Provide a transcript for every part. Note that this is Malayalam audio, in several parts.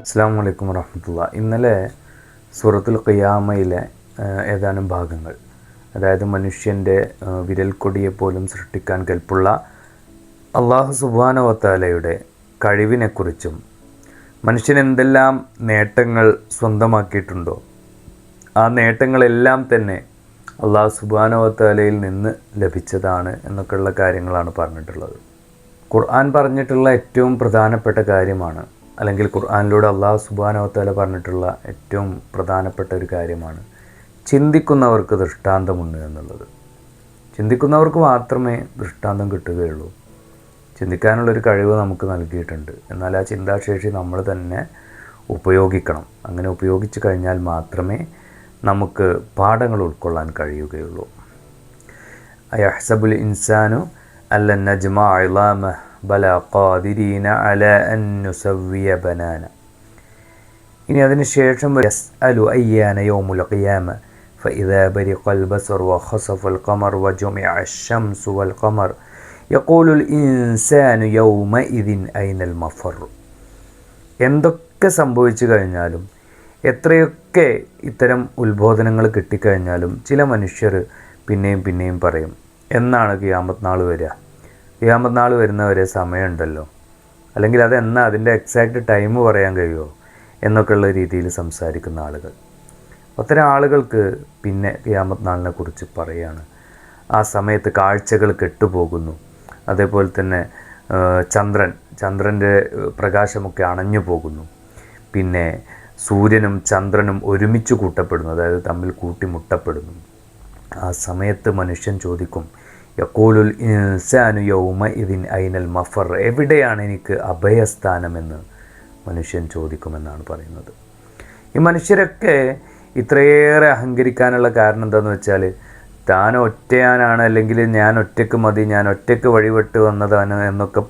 അസ്സലാമു അലൈക്കും വറഹ്മത്തുള്ളാഹി. ഇന്നലെ സൂറത്തുൽ ഖിയാമയിലെ ഏതാനും ഭാഗങ്ങൾ, അതായത് മനുഷ്യൻ്റെ വിരൽക്കൊടിയെപ്പോലും സൃഷ്ടിക്കാൻ കെൽപ്പുള്ള അള്ളാഹു സുബ്ഹാനഹു വ തആലയുടെ കഴിവിനെക്കുറിച്ചും മനുഷ്യൻ എന്തെല്ലാം നേട്ടങ്ങൾ സ്വന്തമാക്കിയിട്ടുണ്ടോ ആ നേട്ടങ്ങളെല്ലാം തന്നെ അള്ളാഹു സുബ്ഹാനഹു വ തആലയിൽ നിന്ന് ലഭിച്ചതാണ് എന്നൊക്കെയുള്ള കാര്യങ്ങളാണ് പറഞ്ഞിട്ടുള്ളത്. ഖുർആൻ പറഞ്ഞിട്ടുള്ള ഏറ്റവും പ്രധാനപ്പെട്ട കാര്യമാണ്, അല്ലെങ്കിൽ ഖുർആനിലൂടെ അള്ളാഹു സുബ്ഹാനഹു വ തആല പറഞ്ഞിട്ടുള്ള ഏറ്റവും പ്രധാനപ്പെട്ട ഒരു കാര്യമാണ് ചിന്തിക്കുന്നവർക്ക് ദൃഷ്ടാന്തമുണ്ട് എന്നുള്ളത്. ചിന്തിക്കുന്നവർക്ക് മാത്രമേ ദൃഷ്ടാന്തം കിട്ടുകയുള്ളൂ. ചിന്തിക്കാനുള്ളൊരു കഴിവ് നമുക്ക് നൽകിയിട്ടുണ്ട്. എന്നാൽ ആ ചിന്താശേഷി നമ്മൾ തന്നെ ഉപയോഗിക്കണം. അങ്ങനെ ഉപയോഗിച്ച് കഴിഞ്ഞാൽ മാത്രമേ നമുക്ക് പാഠങ്ങൾ ഉൾക്കൊള്ളാൻ കഴിയുകയുള്ളൂ. അയഹ്സബുൽ ഇൻസാനു അല്ലൻ നജ്മഅ ഇളാമഹ ബല ഖാദിരീന അലാ അൻ നുസവ്വിയ ബനാന. ഇനി അതിനുശേഷം യസ്അലു അയ്യാന യൗമുൽ ഖിയാമ ഫഇദാ ബരിഖൽ ബസർ വഖസഫൽ ഖമർ വജുമിഅ അശംസു വൽ ഖമർ യഖൂലുൽ ഇൻസാനു യൗമഇദിൻ ഐനൽ മഫർ. എന്തൊക്കെ സംഭവിച്ചു കഴിഞ്ഞാലും, എത്രയൊക്കെ ഇത്തരം ഉത്ബോധനങ്ങൾ കിട്ടിക്കഴിഞ്ഞാലും ചില മനുഷ്യർ പിന്നെയും പറയും, എന്നാണ് ഖിയാമത്ത് നാൾ വരിക? ഖിയാമത്ത് നാൾ വരുന്നവരെ സമയമുണ്ടല്ലോ, അല്ലെങ്കിൽ അതെന്നാ, അതിൻ്റെ എക്സാക്റ്റ് ടൈം പറയാൻ കഴിയുമോ എന്നൊക്കെയുള്ള രീതിയിൽ സംസാരിക്കുന്ന ആളുകൾ. അത്തരം ആളുകൾക്ക് പിന്നെ ഖിയാമത്ത് നാളിനെ കുറിച്ച് പറയുകയാണ്. ആ സമയത്ത് കാഴ്ചകൾ കെട്ടുപോകുന്നു. അതേപോലെ തന്നെ ചന്ദ്രൻ്റെ പ്രകാശമൊക്കെ അണഞ്ഞു പോകുന്നു. പിന്നെ സൂര്യനും ചന്ദ്രനും ഒരുമിച്ച് കൂട്ടപ്പെടുന്നു, അതായത് തമ്മിൽ കൂട്ടിമുട്ടപ്പെടുന്നു. ആ സമയത്ത് മനുഷ്യൻ ചോദിക്കും, യഖൂലുൽ ഇൻസാനു യൗമഇദിൻ ഐനൽ മഫർ, എവിടെയാണ് എനിക്ക് അഭയസ്ഥാനമെന്ന് മനുഷ്യൻ ചോദിക്കുമെന്നാണ് പറയുന്നത്. ഈ മനുഷ്യരൊക്കെ ഇത്രയേറെ അഹങ്കരിക്കാനുള്ള കാരണം എന്താണെന്ന് വെച്ചാൽ, താൻ ഒറ്റയാനാണ്, അല്ലെങ്കിൽ ഞാൻ ഒറ്റയ്ക്ക് മതി, ഞാൻ ഒറ്റയ്ക്ക് വഴിവിട്ട് വന്നതാണ് എന്നൊക്കെ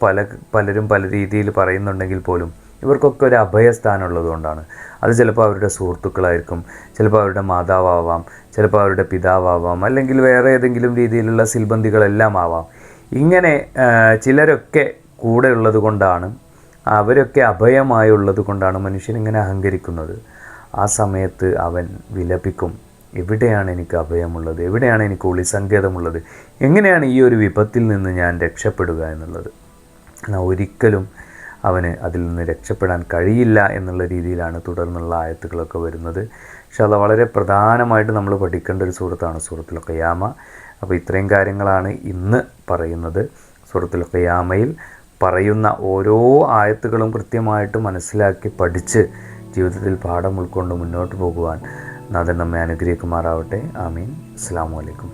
പലരും പല രീതിയിൽ പറയുന്നുണ്ടെങ്കിൽ പോലും ഇവർക്കൊക്കെ ഒരു അഭയസ്ഥാനം ഉള്ളതുകൊണ്ടാണ്. അത് ചിലപ്പോൾ അവരുടെ സുഹൃത്തുക്കളായിരിക്കും, ചിലപ്പോൾ അവരുടെ മാതാവാവാം, ചിലപ്പോൾ അവരുടെ പിതാവാവാം, അല്ലെങ്കിൽ വേറെ ഏതെങ്കിലും രീതിയിലുള്ള സിൽബന്ധികളെല്ലാം ആവാം. ഇങ്ങനെ ചിലരൊക്കെ കൂടെ ഉള്ളത് കൊണ്ടാണ്, അവരൊക്കെ അഭയമായുള്ളത് കൊണ്ടാണ് മനുഷ്യൻ ഇങ്ങനെ അഹങ്കരിക്കുന്നത്. ആ സമയത്ത് അവൻ വിലപിക്കും, എവിടെയാണ് എനിക്ക് അഭയമുള്ളത്, എവിടെയാണ് എനിക്ക് ഒളിസങ്കേതമുള്ളത്, എങ്ങനെയാണ് ഈ ഒരു വിപത്തിൽ നിന്ന് ഞാൻ രക്ഷപ്പെടുക എന്നുള്ളത്. എന്നാൽ ഒരിക്കലും അവന് അതിൽ നിന്ന് രക്ഷപ്പെടാൻ കഴിയില്ല എന്നുള്ള രീതിയിലാണ് തുടർന്നുള്ള ആയത്തുകളൊക്കെ വരുന്നത്. പക്ഷേ അത് വളരെ പ്രധാനമായിട്ട് നമ്മൾ പഠിക്കേണ്ട ഒരു സൂറത്താണ് സൂറത്തുൽ ഖിയാമ. അപ്പോൾ ഇത്രയും കാര്യങ്ങളാണ് ഇന്ന് പറയുന്നത്. സൂറത്തുൽ ഖിയാമയിൽ പറയുന്ന ഓരോ ആയത്തുകളും കൃത്യമായിട്ട് മനസ്സിലാക്കി പഠിച്ച് ജീവിതത്തിൽ പാഠം ഉൾക്കൊണ്ട് മുന്നോട്ട് പോകുവാൻ നാഥൻ നമ്മെ അനുഗ്രഹിക്കുമാറാവട്ടെ. ആമീൻ. അസ്സലാമു അലൈക്കും.